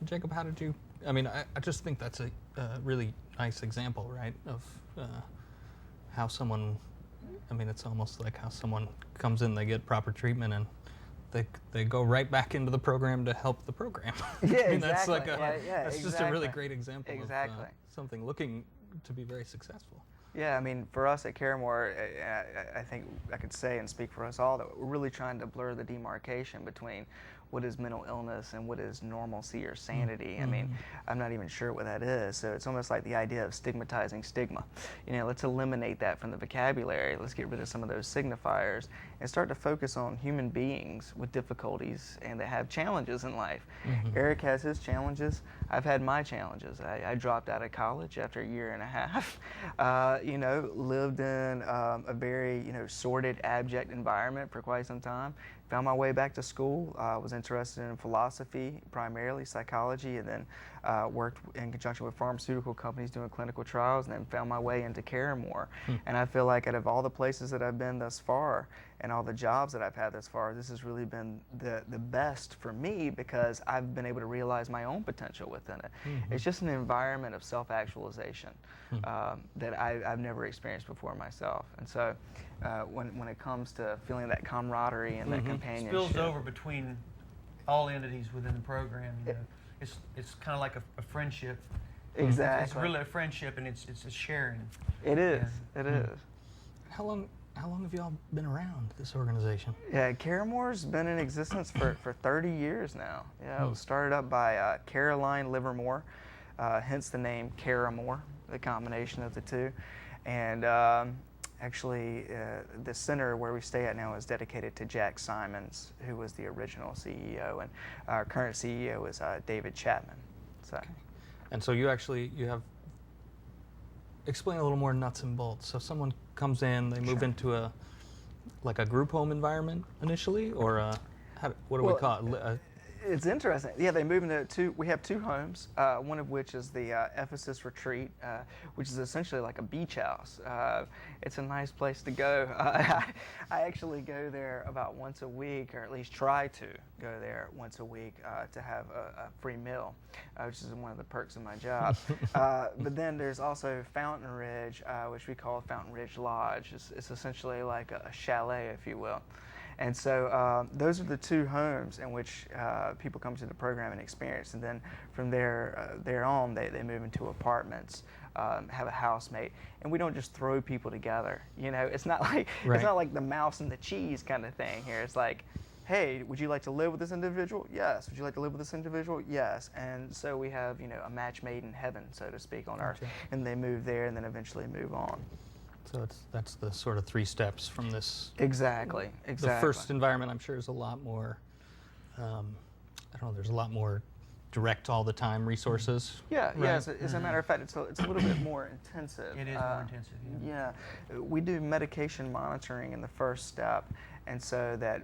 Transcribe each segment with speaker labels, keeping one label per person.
Speaker 1: Jacob, how did you? I mean, I just think that's a really nice example, right, of how someone. I mean, it's almost like how someone comes in, they get proper treatment, and they go right back into the program to help the program.
Speaker 2: Yeah,
Speaker 1: I mean,
Speaker 2: exactly.
Speaker 1: That's like
Speaker 2: that's
Speaker 1: just a really great example
Speaker 2: Exactly.
Speaker 1: of something looking to be very successful.
Speaker 2: Yeah, I mean, for us at Caramore, I think I could say and speak for us all that we're really trying to blur the demarcation between what is mental illness and what is normalcy or sanity. I mean, I'm not even sure what that is. So it's almost like the idea of stigmatizing stigma. Let's eliminate that from the vocabulary. Let's get rid of some of those signifiers and start to focus on human beings with difficulties and that have challenges in life. Eric has his challenges. I've had my challenges. I dropped out of college after a year and a half. Lived in a very, sordid, abject environment for quite some time. Found my way back to school. Was interested in philosophy, primarily psychology, and then worked in conjunction with pharmaceutical companies doing clinical trials, and then found my way into Caramore. And I feel like out of all the places that I've been thus far and all the jobs that I've had thus far, this has really been the best for me because I've been able to realize my own potential within it. It's just an environment of self-actualization that I've never experienced before myself. And so when it comes to feeling that camaraderie and that companionship.
Speaker 3: Spills over between all entities within the program. It's kind of like a friendship.
Speaker 2: Exactly.
Speaker 3: It's really a friendship, and it's a sharing.
Speaker 2: It is.
Speaker 3: Yeah.
Speaker 2: It is.
Speaker 1: How long have y'all been around this organization?
Speaker 2: Yeah, Caramore's been in existence for 30 years now. Yeah, it was started up by Caroline Livermore, hence the name Caramore, the combination of the two. And actually, the center where we stay at now is dedicated to Jack Simons, who was the original CEO, and our current CEO is David Chapman. So.
Speaker 1: Okay. And so you have. Explain a little more nuts and bolts. So someone comes in, they move into a group home environment initially, or what do we call it?
Speaker 2: It's interesting. Yeah, they move into we have two homes, one of which is the Ephesus Retreat, which is essentially like a beach house. It's a nice place to go. I actually go there about once a week, or at least try to go there once a week to have a free meal, which is one of the perks of my job. But then there's also Fountain Ridge, which we call Fountain Ridge Lodge. It's essentially like a chalet, if you will. And so those are the two homes in which people come to the program and experience. And then from there on, they move into apartments, have a housemate, and we don't just throw people together. It's not like it's not like the mouse and the cheese kind of thing here. It's like, hey, would you like to live with this individual? Yes. Would you like to live with this individual? Yes. And so we have a match made in heaven, so to speak, on earth, and they move there and then eventually move on.
Speaker 1: So that's the sort of 3 steps from this.
Speaker 2: Exactly.
Speaker 1: The first environment, I'm sure, is a lot more. I don't know. There's a lot more direct all the time resources.
Speaker 2: Yeah. Right? Yeah. As a matter of fact, it's a little bit more intensive.
Speaker 3: It is more intensive.
Speaker 2: Yeah. We do medication monitoring in the first step, and so that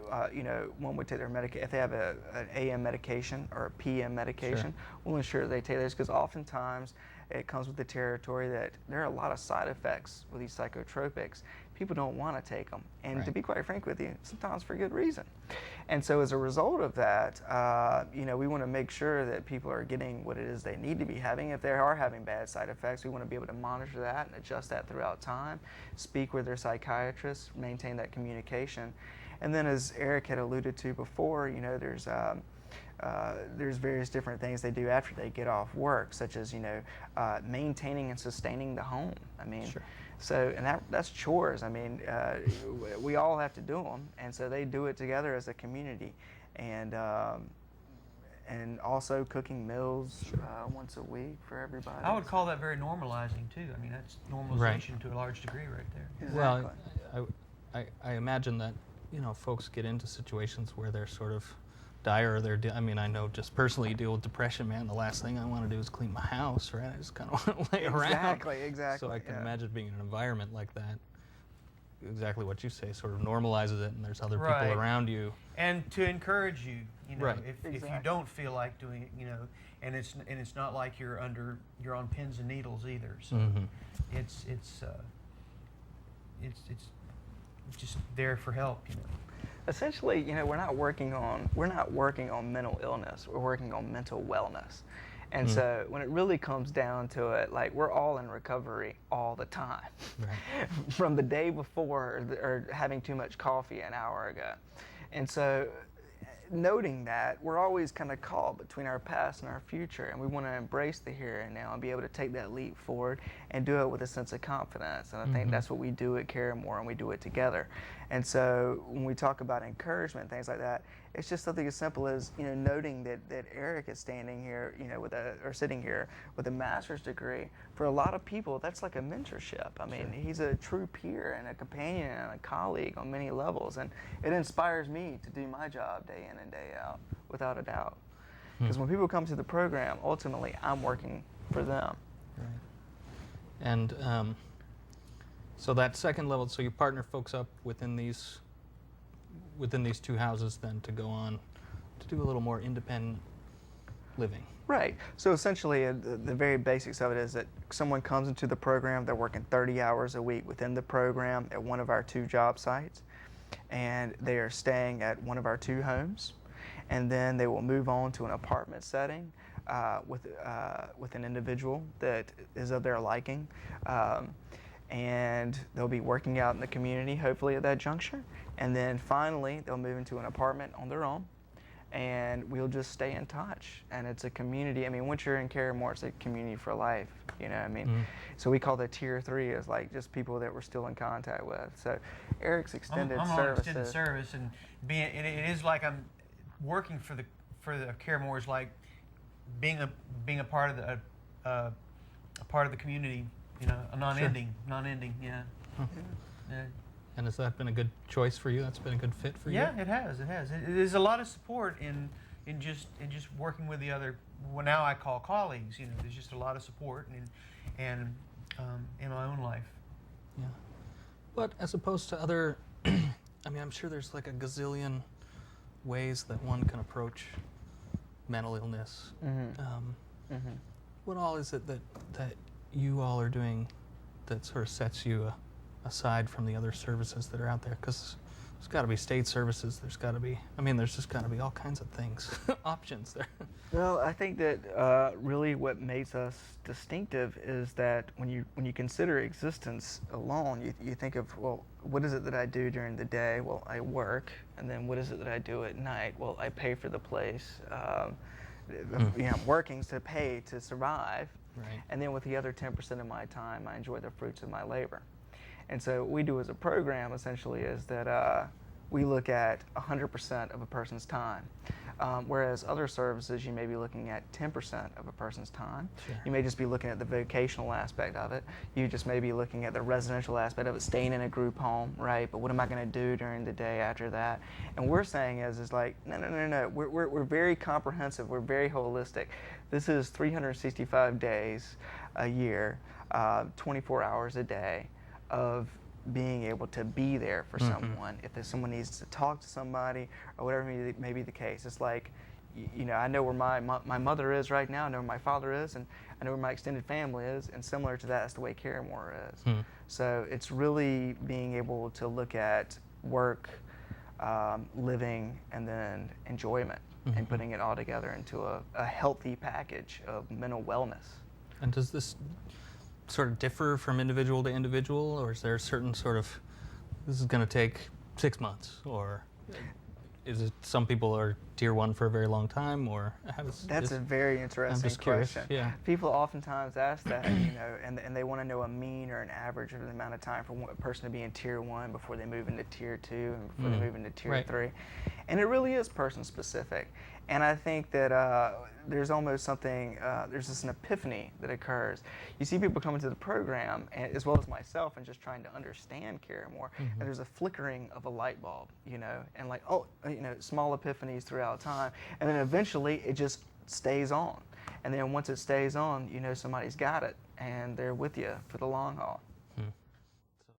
Speaker 2: one would take their medication if they have an AM medication or a PM medication. We'll ensure they take those because oftentimes it comes with the territory that there are a lot of side effects with these psychotropics. People don't want to take them, and to be quite frank with you, sometimes for good reason. And so as a result of that, we want to make sure that people are getting what it is they need to be having. If they are having bad side effects, we want to be able to monitor that and adjust that throughout time, speak with their psychiatrist, maintain that communication. And then as Eric had alluded to before, there's various different things they do after they get off work, such as maintaining and sustaining the home. I mean, so and that's chores. I mean, we all have to do them, and so they do it together as a community, and also cooking meals once a week for everybody.
Speaker 3: I would call that very normalizing too. I mean, that's normalization to a large degree right there.
Speaker 2: Exactly.
Speaker 1: Well, I imagine that folks get into situations where they're sort of dire. I mean, I know just personally deal with depression, man. The last thing I want to do is clean my house, right? I just kind of want to lay around.
Speaker 2: Exactly.
Speaker 1: So I can imagine being in an environment like that. Exactly what you say, sort of normalizes it, and there's other people around you.
Speaker 3: And to encourage you, if you don't feel like doing it, and it's not like you're on pins and needles either. So it's just there for help,
Speaker 2: Essentially, we're not working on mental illness. We're working on mental wellness. And so when it really comes down to it, like, we're all in recovery all the time. Right. From the day before or having too much coffee an hour ago. And so noting that, we're always kind of caught between our past and our future, and we want to embrace the here and now and be able to take that leap forward and do it with a sense of confidence. And I think that's what we do at Caramore, and we do it together. And so when we talk about encouragement, things like that, it's just something as simple as, noting that Eric is standing here, sitting here with a master's degree. For a lot of people, that's like a mentorship. I mean, he's a true peer and a companion and a colleague on many levels, and it inspires me to do my job day in and day out, without a doubt. Because when people come to the program, ultimately, I'm working for them.
Speaker 1: Right. And so that second level, so you partner folks up within these two houses then to go on to do a little more independent living.
Speaker 2: Right. So essentially, the very basics of it is that someone comes into the program, they're working 30 hours a week within the program at one of our 2 job sites, and they are staying at one of our 2 homes, and then they will move on to an apartment setting with an individual that is of their liking. And they'll be working out in the community, hopefully, at that juncture. And then finally, they'll move into an apartment on their own, and we'll just stay in touch. And it's a community. I mean, once you're in Caramore, it's a community for life. So we call the tier 3 as like just people that we're still in contact with. So Eric's extended
Speaker 3: I'm
Speaker 2: services.
Speaker 3: on extended service, and it is like I'm working for the Caramore is like being a part of the community. A non-ending, yeah.
Speaker 1: Huh. Yeah. And has that been a good choice for you? That's been a good fit for you?
Speaker 3: Yeah, it has. There's a lot of support in just working with the other. Well, now I call colleagues. There's just a lot of support and in my own life.
Speaker 1: Yeah. But as opposed to other, I mean, I'm sure there's like a gazillion ways that one can approach mental illness. What all is it that you all are doing that sort of sets you aside from the other services that are out there? Because there's got to be state services, there's just got to be all kinds of things, options there.
Speaker 2: Well, I think that really what makes us distinctive is that when you consider existence alone, you think of, well, what is it that I do during the day? Well, I work. And then what is it that I do at night? Well, I pay for the place. I'm working to pay to survive.
Speaker 1: Right.
Speaker 2: And then with the other 10% of my time, I enjoy the fruits of my labor. And so what we do as a program essentially is that we look at 100% of a person's time. Whereas other services, you may be looking at 10% of a person's time.
Speaker 1: Sure.
Speaker 2: You may just be looking at the vocational aspect of it. You just may be looking at the residential aspect of it, staying in a group home, right? But what am I going to do during the day after that? And we're saying is like, no. We're very comprehensive. We're very holistic. This is 365 days a year, 24 hours a day of being able to be there for someone. If someone needs to talk to somebody or whatever may be the case. It's like, I know where my mother is right now, I know where my father is, and I know where my extended family is, and similar to that, that's the way Caramore is. So it's really being able to look at work, living, and then enjoyment, and putting it all together into a healthy package of mental wellness.
Speaker 1: And does this sort of differ from individual to individual, or is there a certain sort of, this is going to take 6 months, or is it some people are tier 1 for a very long time, or how does
Speaker 2: That's a very interesting question.
Speaker 1: Yeah.
Speaker 2: People oftentimes ask that, and they want to know a mean or an average of the amount of time for a person to be in tier 1 before they move into tier 2 and before they move into tier 3. And it really is person specific. And I think that there's almost something, there's just an epiphany that occurs. You see people coming to the program, as well as myself, and just trying to understand Caramore, and there's a flickering of a light bulb, and like, small epiphanies throughout time. And then eventually it just stays on. And then once it stays on, somebody's got it, and they're with you for the long haul.